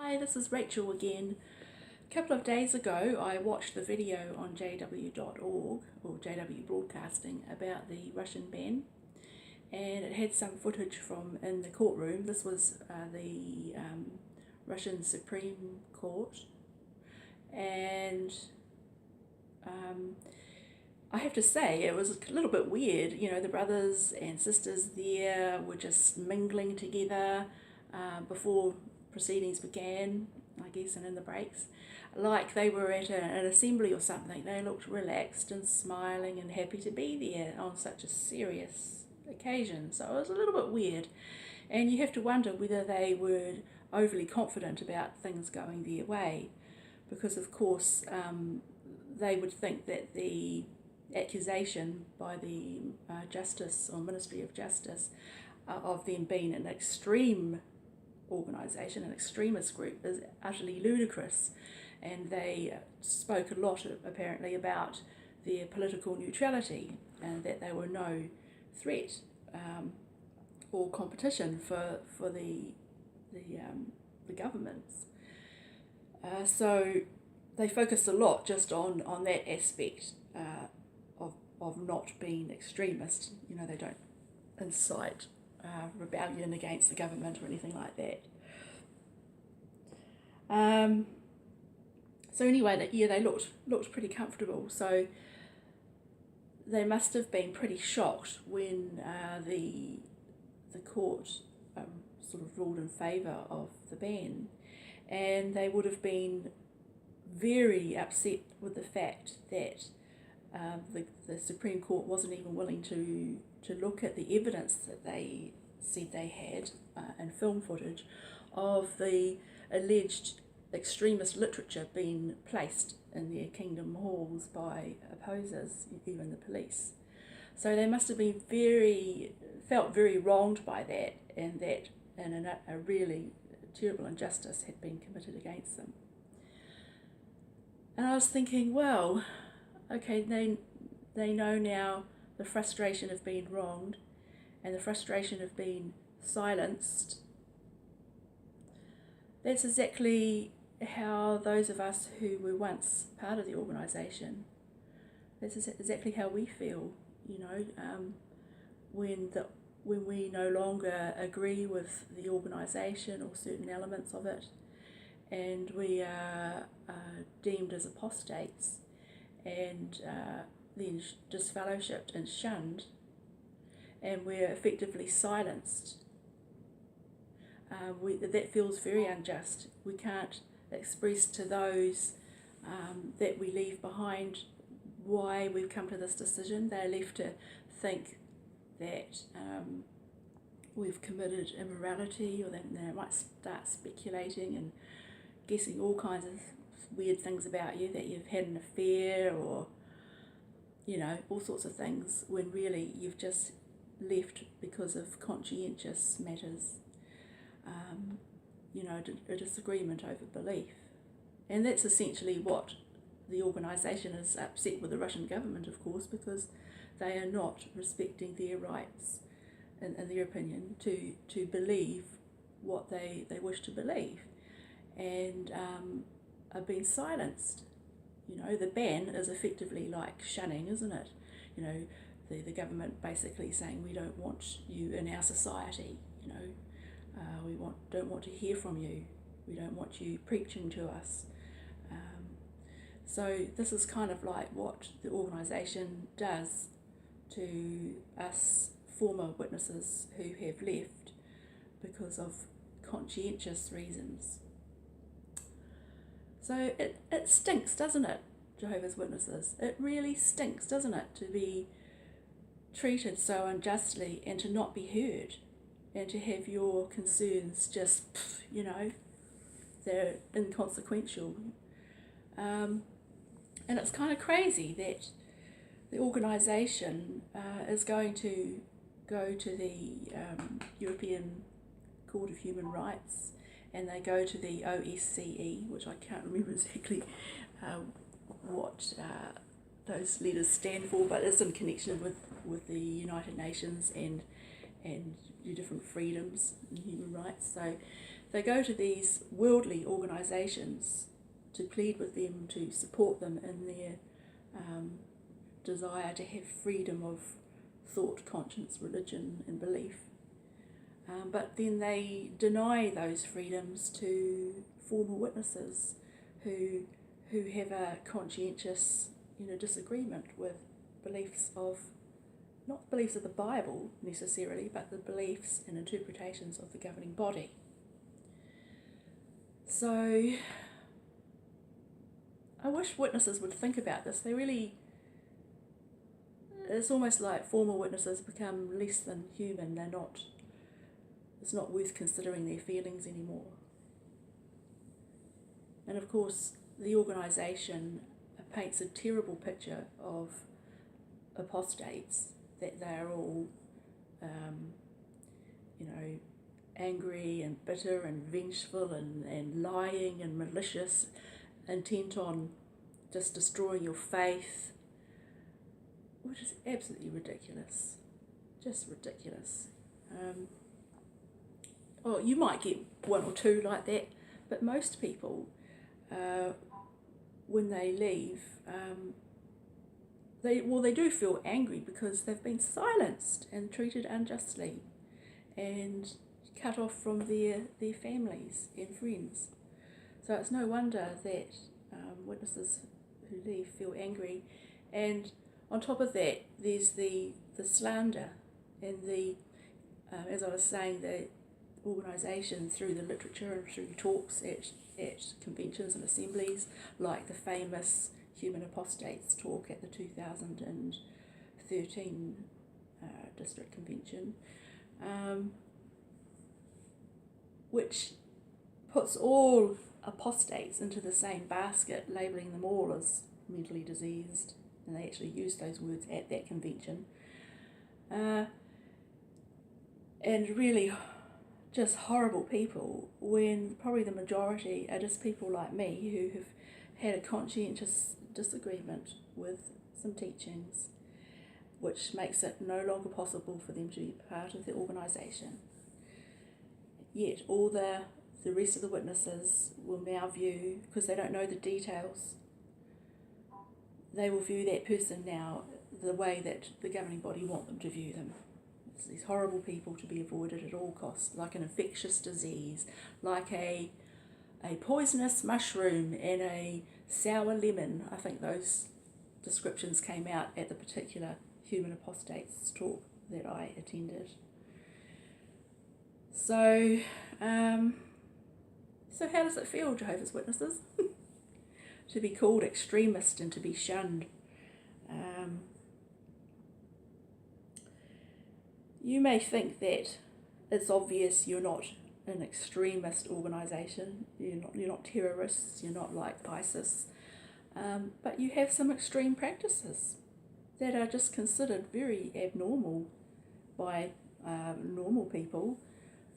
Hi, this is Rachel again. A couple of days ago I watched the video on JW.org, or JW Broadcasting, about the Russian ban, and it had some footage from in the courtroom. This was the Russian Supreme Court, and I have to say it was a little bit weird. You know, the brothers and sisters there were just mingling together before proceedings began, I guess, and in the breaks, like they were at an assembly or something. They looked relaxed and smiling and happy to be there on such a serious occasion. So it was a little bit weird, and you have to wonder whether they were overly confident about things going their way, because of course they would think that the accusation by the Justice or Ministry of Justice of them being an extreme organisation, an extremist group, is utterly ludicrous. And they spoke a lot apparently about their political neutrality and that they were no threat or competition for the governments. So they focused a lot just on that aspect of not being extremist. You know, they don't incite rebellion against the government or anything like that. So anyway, yeah, they looked pretty comfortable. So they must have been pretty shocked when the court sort of ruled in favour of the ban, and they would have been very upset with the fact that the Supreme Court wasn't even willing to look at the evidence that they said they had and film footage of the alleged extremist literature being placed in their kingdom halls by opposers, even the police. So they must have been felt very wronged by that, and that a really terrible injustice had been committed against them. And I was thinking, well, okay, they know now the frustration of being wronged and the frustration of being silenced. That's exactly how those of us who were once part of the organisation, that's exactly how we feel, you know, when we no longer agree with the organisation or certain elements of it, and we are deemed as apostates and then disfellowshipped and shunned, and we're effectively silenced. That feels very unjust. We can't express to those that we leave behind why we've come to this decision. They're left to think that we've committed immorality, or they might start speculating and guessing all kinds of weird things about you, that you've had an affair, or, you know, all sorts of things, when really you've just left because of conscientious matters. You know, a disagreement over belief. And that's essentially what the organisation is upset with the Russian government, of course, because they are not respecting their rights, in their opinion, to believe what they wish to believe, and are being silenced. You know, the ban is effectively like shunning, isn't it? You know, the government basically saying, we don't want you in our society, you know. We don't want to hear from you. We don't want you preaching to us. So this is kind of like what the organisation does to us former witnesses who have left because of conscientious reasons. So it stinks, doesn't it, Jehovah's Witnesses? It really stinks, doesn't it, to be treated so unjustly and to not be heard, and to have your concerns just, you know, they're inconsequential. And it's kind of crazy that the organisation is going to go to the European Court of Human Rights, and they go to the OSCE, which I can't remember exactly what those letters stand for, but it's in connection with the United Nations and your different freedoms and human rights. So they go to these worldly organisations to plead with them to support them in their desire to have freedom of thought, conscience, religion and belief. But then they deny those freedoms to former witnesses who have a conscientious, disagreement with beliefs of, not beliefs of the Bible necessarily, but the beliefs and interpretations of the governing body. So I wish witnesses would think about this. It's almost like former witnesses become less than human. It's not worth considering their feelings anymore. And of course, the organisation paints a terrible picture of apostates, that they're all, angry and bitter and vengeful and lying and malicious, intent on just destroying your faith, which is absolutely ridiculous. Just ridiculous. You might get one or two like that, but most people, when they leave, they do feel angry because they've been silenced and treated unjustly and cut off from their families and friends. So it's no wonder that witnesses who leave feel angry. And on top of that, there's the slander and as I was saying, the organisation through the literature and through talks at conventions and assemblies, like the famous Human Apostates talk at the 2013 district convention, which puts all apostates into the same basket, labelling them all as mentally diseased, and they actually used those words at that convention. And really just horrible people, when probably the majority are just people like me who have had a conscientious disagreement with some teachings, which makes it no longer possible for them to be part of the organisation. Yet all the rest of the witnesses will now view, because they don't know the details, they will view that person now the way that the governing body want them to view them. It's these horrible people to be avoided at all costs, like an infectious disease, like a poisonous mushroom and a sour lemon. I think those descriptions came out at the particular Human Apostates talk that I attended. So how does it feel, Jehovah's Witnesses, to be called extremist and to be shunned? You may think that it's obvious you're not an extremist organisation, you're not terrorists, you're not like ISIS, but you have some extreme practices that are just considered very abnormal by normal people.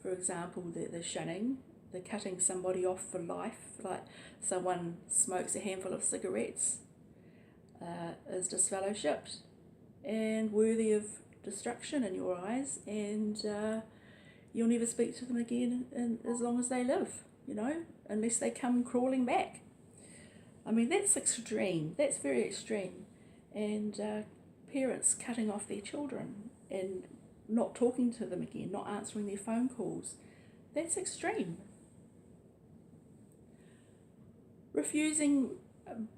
For example, the shunning, the cutting somebody off for life, like someone smokes a handful of cigarettes, is disfellowshipped and worthy of destruction in your eyes, and you'll never speak to them again as long as they live, unless they come crawling back. I mean, that's extreme. That's very extreme. And parents cutting off their children and not talking to them again, not answering their phone calls, that's extreme. Refusing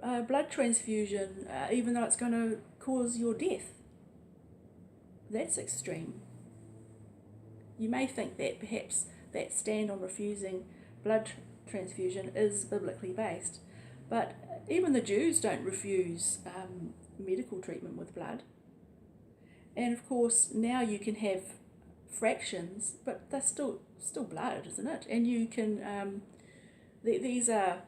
a blood transfusion, even though it's going to cause your death, that's extreme. You may think that perhaps that stand on refusing blood transfusion is biblically based, but even the Jews don't refuse medical treatment with blood. And of course, now you can have fractions, but they're still blood, isn't it? And you can, these are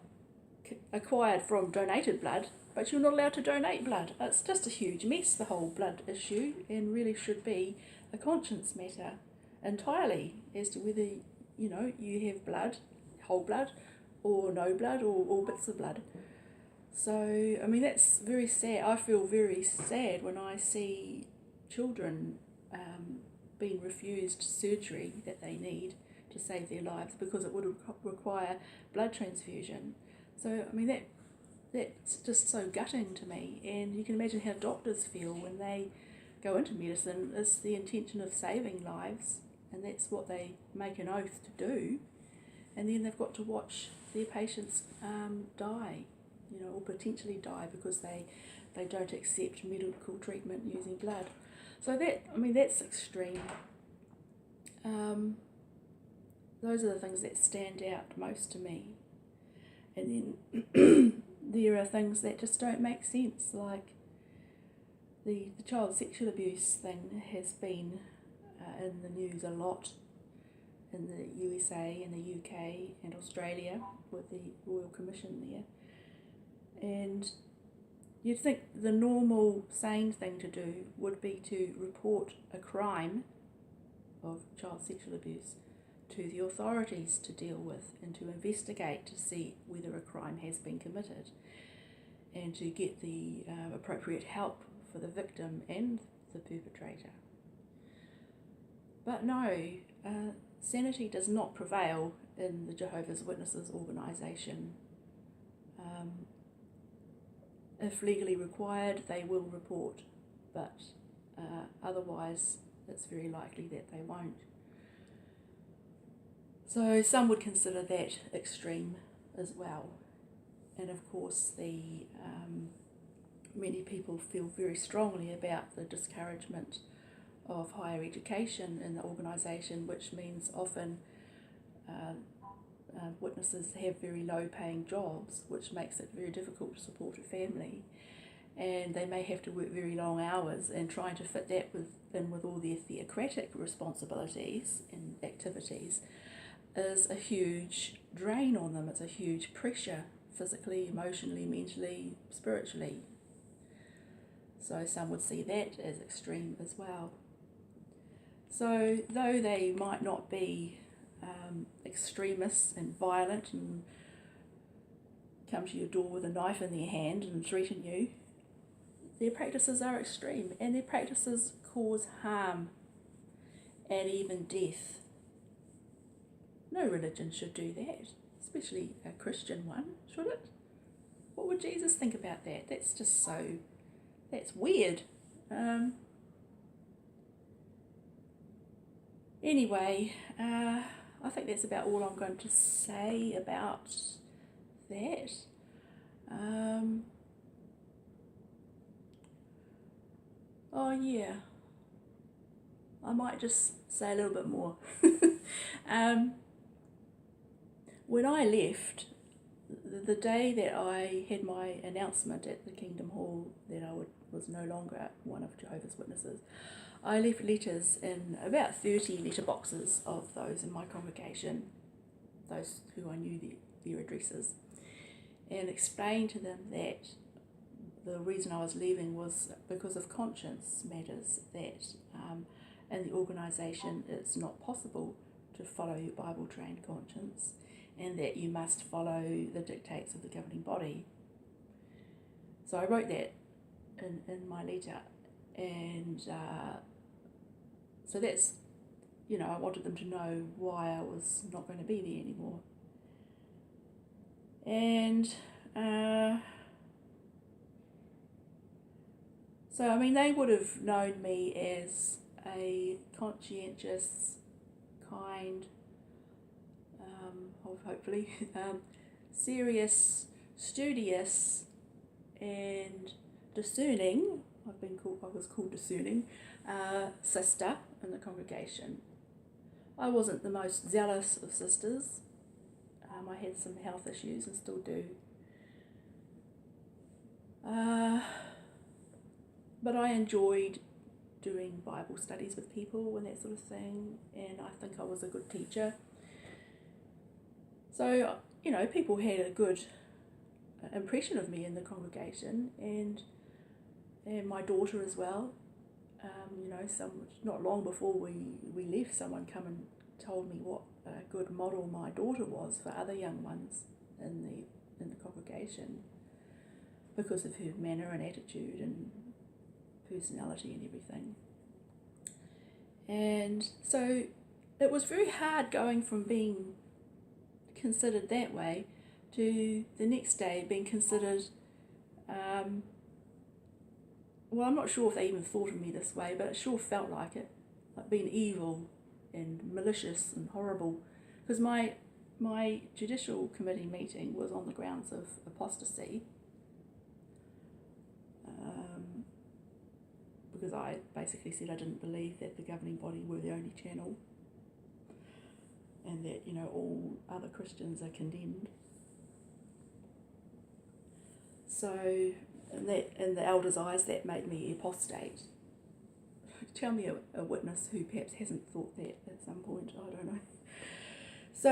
acquired from donated blood, but you're not allowed to donate blood. It's just a huge mess, the whole blood issue, and really should be a conscience matter entirely as to whether, you have blood, whole blood, or no blood, or bits of blood. So, I mean, that's very sad. I feel very sad when I see children being refused surgery that they need to save their lives because it would require blood transfusion. So, I mean, that's just so gutting to me. And you can imagine how doctors feel when they go into medicine. It's the intention of saving lives, and that's what they make an oath to do. And then they've got to watch their patients die, or potentially die because they don't accept medical treatment using blood. So that's extreme. Those are the things that stand out most to me. And then there are things that just don't make sense, like the child sexual abuse thing has been in the news a lot in the USA and the UK and Australia with the Royal Commission there. And you'd think the normal, sane thing to do would be to report a crime of child sexual abuse to the authorities to deal with and to investigate to see whether a crime has been committed and to get the appropriate help for the victim and the perpetrator. But no, sanity does not prevail in the Jehovah's Witnesses organisation. If legally required, they will report, but otherwise it's very likely that they won't. So some would consider that extreme as well. And of course many people feel very strongly about the discouragement of higher education in the organisation, which means often witnesses have very low paying jobs, which makes it very difficult to support a family, and they may have to work very long hours, and trying to fit that in with all their theocratic responsibilities and activities is a huge drain on them. It's a huge pressure, physically, emotionally, mentally, spiritually. So some would see that as extreme as well. So though they might not be extremists and violent and come to your door with a knife in their hand and threaten you, their practices are extreme, and their practices cause harm and even death. No religion should do that, especially a Christian one, should it? What would Jesus think about that? That's weird. Anyway, I think that's about all I'm going to say about that. Oh yeah, I might just say a little bit more. When I left, the day that I had my announcement at the Kingdom Hall that I was no longer one of Jehovah's Witnesses, I left letters in about 30 letterboxes of those in my congregation, those who I knew their addresses, and explained to them that the reason I was leaving was because of conscience matters, that in the organisation it's not possible to follow your Bible-trained conscience, and that you must follow the dictates of the governing body. So I wrote that in my letter, and so that's, I wanted them to know why I was not going to be there anymore. And so, I mean, they would have known me as a conscientious, kind, hopefully, serious, studious, and discerning. I was called discerning, sister in the congregation. I wasn't the most zealous of sisters. I had some health issues and still do. But I enjoyed doing Bible studies with people and that sort of thing, and I think I was a good teacher. So, people had a good impression of me in the congregation, and my daughter as well. Not long before we left, someone come and told me what a good model my daughter was for other young ones in the congregation because of her manner and attitude and personality and everything. And so it was very hard going from being considered that way to the next day being considered, well, I'm not sure if they even thought of me this way, but it sure felt like it, like being evil and malicious and horrible, because my judicial committee meeting was on the grounds of apostasy, because I basically said I didn't believe that the governing body were the only channel, and that, you know, all other Christians are condemned. So, in the elders' eyes, that made me apostate. Tell me a witness who perhaps hasn't thought that at some point, I don't know. So,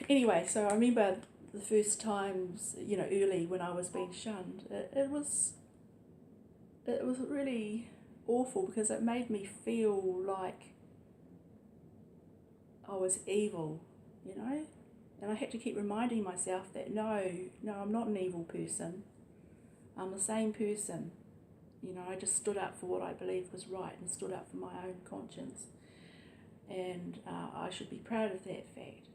anyway, so I remember the first times, you know, early when I was being shunned, it was really awful, because it made me feel like I was evil, you know, and I had to keep reminding myself that no, I'm not an evil person. I'm the same person. You know, I just stood up for what I believed was right and stood up for my own conscience, and I should be proud of that fact.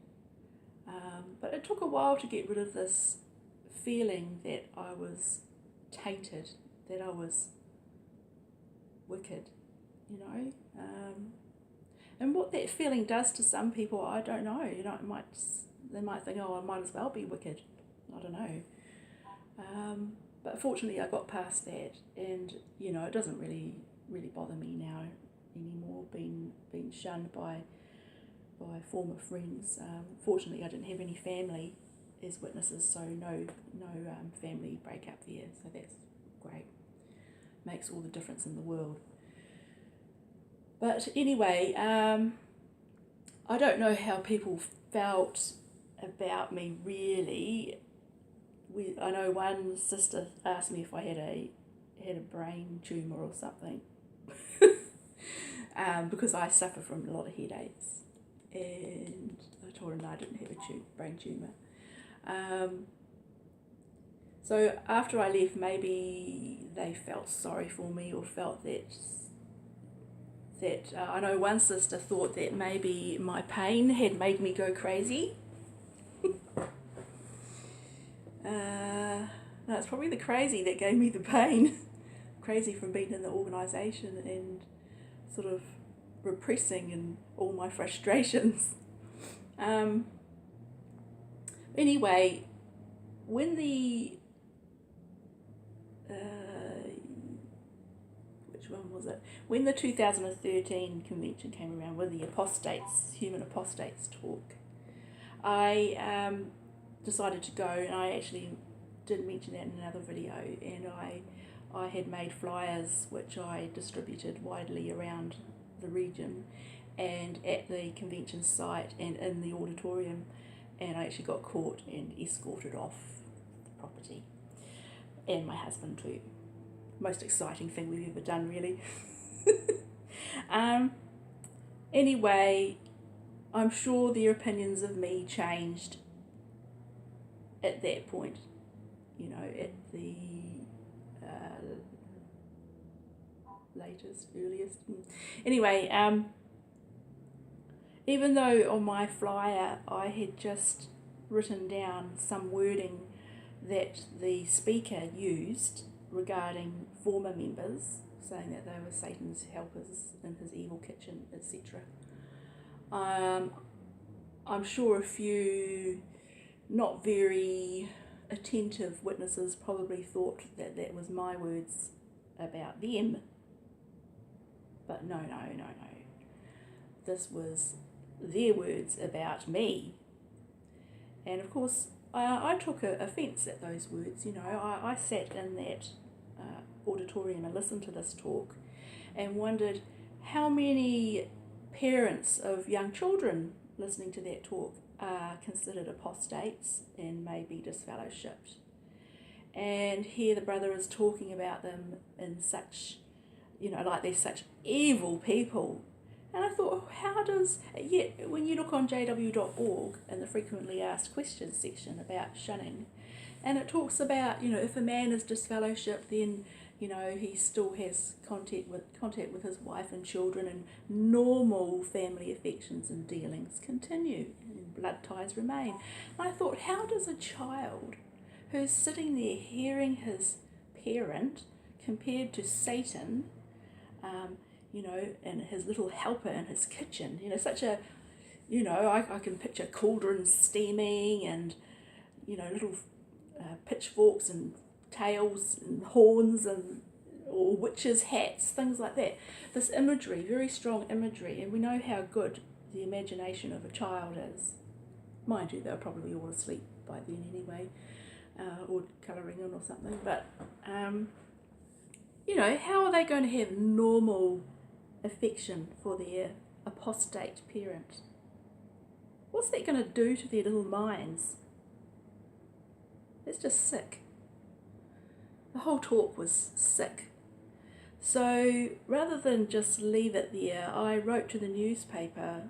But it took a while to get rid of this feeling that I was tainted, that I was wicked, you know. And what that feeling does to some people, I don't know. You know, they might think, oh, I might as well be wicked. I don't know. But fortunately, I got past that, and you know, it doesn't really bother me now anymore. Being shunned by former friends. Fortunately, I didn't have any family as witnesses, so no family breakup there. So that's great. Makes all the difference in the world. But anyway, I don't know how people felt about me really. I know one sister asked me if I had a brain tumour or something, because I suffer from a lot of headaches, and I told her no, I didn't have a brain tumour. So after I left, maybe they felt sorry for me, or felt that I know one sister thought that maybe my pain had made me go crazy. No, it's probably the crazy that gave me the pain. Crazy from being in the organisation and sort of repressing and all my frustrations. Anyway, when the which one was it? When the 2013 convention came around with the human apostates talk, I decided to go, and I actually did mention that in another video, and I had made flyers which I distributed widely around the region and at the convention site and in the auditorium, and I actually got caught and escorted off the property, and my husband too. Most exciting thing we've ever done, really. Anyway, I'm sure their opinions of me changed at that point, you know, at the earliest. Anyway, even though on my flyer I had just written down some wording that the speaker used regarding former members, saying that they were Satan's helpers in his evil kitchen, etc. I'm sure a few not very attentive witnesses probably thought that that was my words about them. But no. This was their words about me. And of course, I took offence at those words. You know, I sat in that auditorium and listened to this talk and wondered how many parents of young children listening to that talk are considered apostates and may be disfellowshipped. And here the brother is talking about them in such, you know, like they're such evil people. And I thought, yet when you look on jw.org in the frequently asked questions section about shunning, and it talks about, you know, if a man is disfellowshipped, then he still has contact with his wife and children, and normal family affections and dealings continue, and blood ties remain. And I thought, how does a child who's sitting there hearing his parent compared to Satan, and his little helper in his kitchen, such a, I can picture cauldrons steaming and, little pitchforks and tails and horns or witches' hats, things like that. This imagery, very strong imagery, and we know how good the imagination of a child is. Mind you, they're probably all asleep by then anyway, or colouring in or something. But, how are they going to have normal affection for their apostate parent? What's that going to do to their little minds? It's just sick. The whole talk was sick. So rather than just leave it there, I wrote to the newspaper,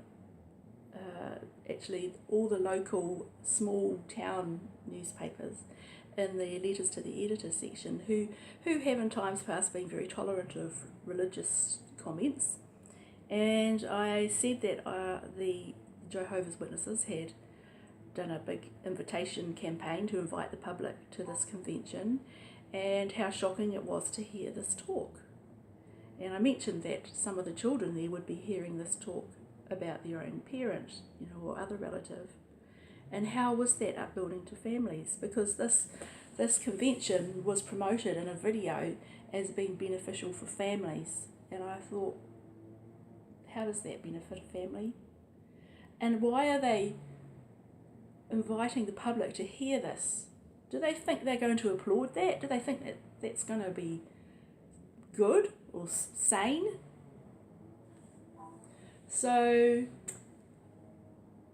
actually all the local small town newspapers, in the letters to the editor section, who have in times past been very tolerant of religious comments. And I said that the Jehovah's Witnesses had done a big invitation campaign to invite the public to this convention, and how shocking it was to hear this talk. And I mentioned that some of the children there would be hearing this talk about their own parent, or other relative. And how was that upbuilding to families? Because this convention was promoted in a video as being beneficial for families. And I thought, how does that benefit a family? And why are they inviting the public to hear this? Do they think they're going to applaud that? Do they think that that's going to be good or sane? So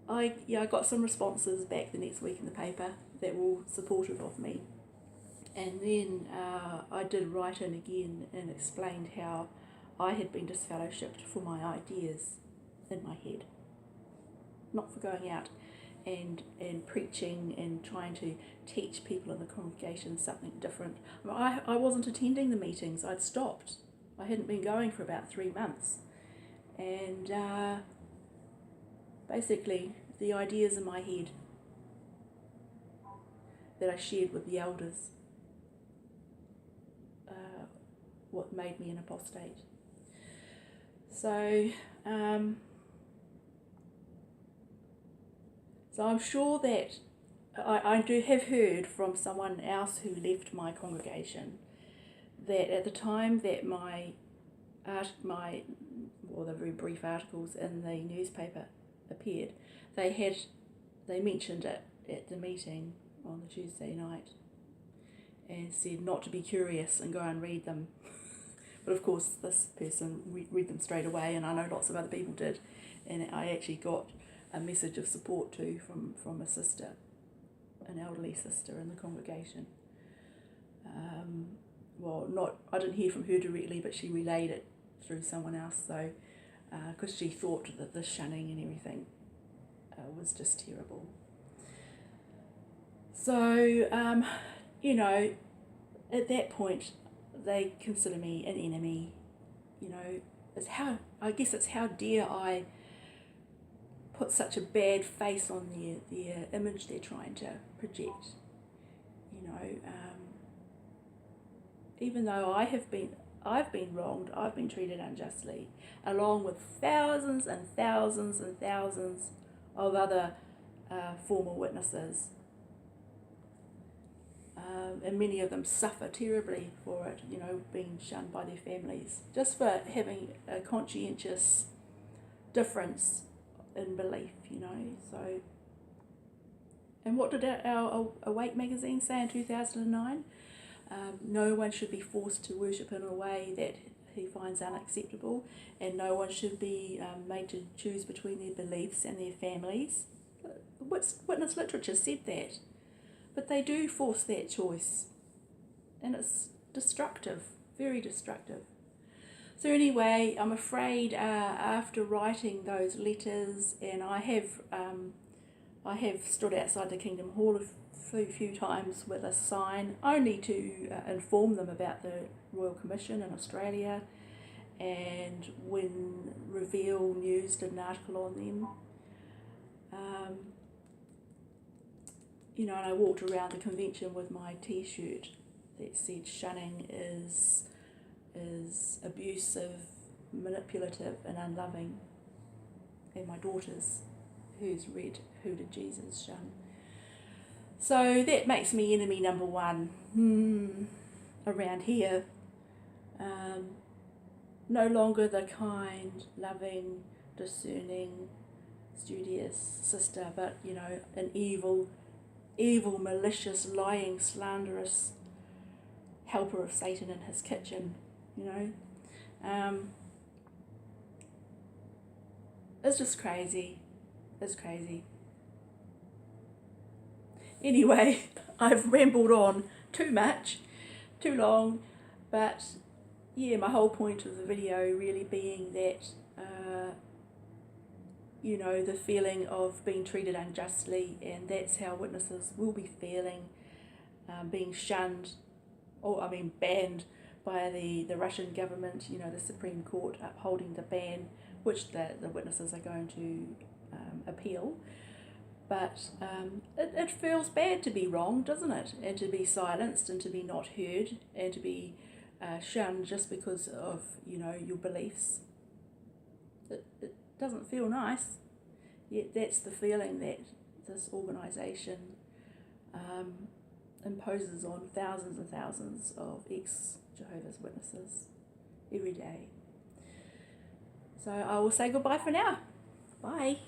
I got some responses back the next week in the paper that were supportive of me. And then I did write in again and explained how I had been disfellowshipped for my ideas in my head, not for going out and preaching and trying to teach people in the congregation something different. I wasn't attending the meetings. I'd stopped. I hadn't been going for about 3 months. And basically the ideas in my head that I shared with the elders, what made me an apostate. So I'm sure that I do have heard from someone else who left my congregation that at the time that the very brief articles in the newspaper appeared, they mentioned it at the meeting on the Tuesday night and said not to be curious and go and read them. But of course this person read them straight away, and I know lots of other people did, and I actually got a message of support too from a sister, an elderly sister in the congregation. I didn't hear from her directly, but she relayed it through someone else, so because she thought that the shunning and everything was just terrible. So at that point they consider me an enemy. It's how dare I put such a bad face on their image they're trying to project. Even though I've been wronged, I've been treated unjustly, along with thousands and thousands and thousands of other former witnesses. And many of them suffer terribly for it, being shunned by their families, just for having a conscientious difference in belief, So, and what did our Awake magazine say in 2009? No one should be forced to worship in a way that he finds unacceptable, and no one should be made to choose between their beliefs and their families. Witness literature said that. But they do force that choice, and it's destructive, very destructive. So anyway, I'm afraid after writing those letters, and I have stood outside the Kingdom Hall few times with a sign, only to inform them about the Royal Commission in Australia, and when Reveal News did an article on them, and I walked around the convention with my t-shirt that said shunning is abusive, manipulative and unloving, and my daughter's, who's read Who Did Jesus Shun? So that makes me enemy number one around here. No longer the kind, loving, discerning, studious sister, but an evil, malicious, lying, slanderous helper of Satan in his kitchen. It's just crazy. It's crazy. Anyway, I've rambled on too much, too long, but yeah, my whole point of the video really being that, the feeling of being treated unjustly, and that's how witnesses will be feeling, being shunned, banned by the Russian government, the Supreme Court upholding the ban, which the witnesses are going to appeal. But it feels bad to be wrong, doesn't it? And to be silenced, and to be not heard, and to be shunned just because of, your beliefs. It doesn't feel nice. Yet that's the feeling that this organisation imposes on thousands and thousands of ex-JWs witnesses every day. So I will say goodbye for now. Bye.